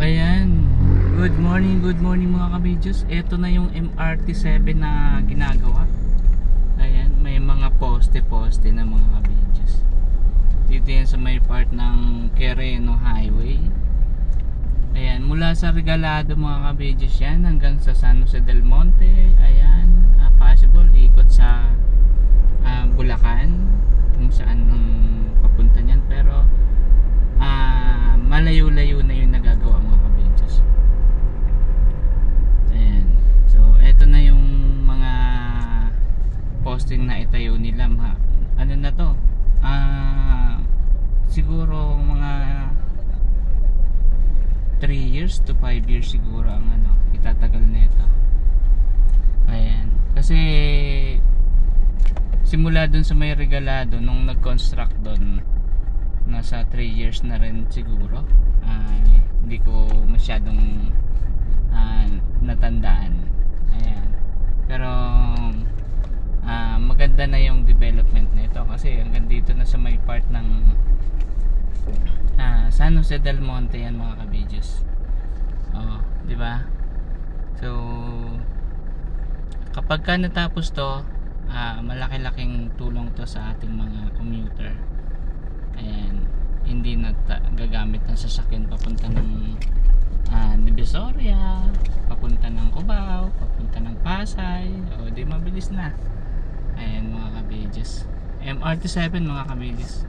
Ayan, good morning mga kabidyos. Ito na yung MRT7 na ginagawa. Ayan, may mga poste na mga kabidyos. Dito yan sa may part ng Quireno Highway. Ayan, mula sa Regalado mga kabidyos yan hanggang sa San Jose del Monte. Ayan, possible ikot sa Bulacan kung saan ang papunta niyan, pero malayo-layo na yung nagagawa mga kabidyos. Ayan, so eto na yung mga posting na itayo nila. Ano na to, siguro mga 3 years to 5 years siguro ang itatagal na ito. Ayan, kasi simula dun sa may Regalado nung nag-construct dun, nasa 3 years na rin siguro. Hindi ko masyadong natandaan. Ayan, pero maganda na yung development nito kasi hanggang dito na sa may part ng San Jose del Monte yan mga kabidyos. Di ba? So kapag ka natapos to, malaki-laking tulong to sa ating mga commuter. Ayan, hindi na gagamit ng sasakyan papunta ng Divisoria, papunta ng Cubao, papunta ng Pasay. Di mabilis na. Ayan mga kabidyos, MRT7 mga kabidyos.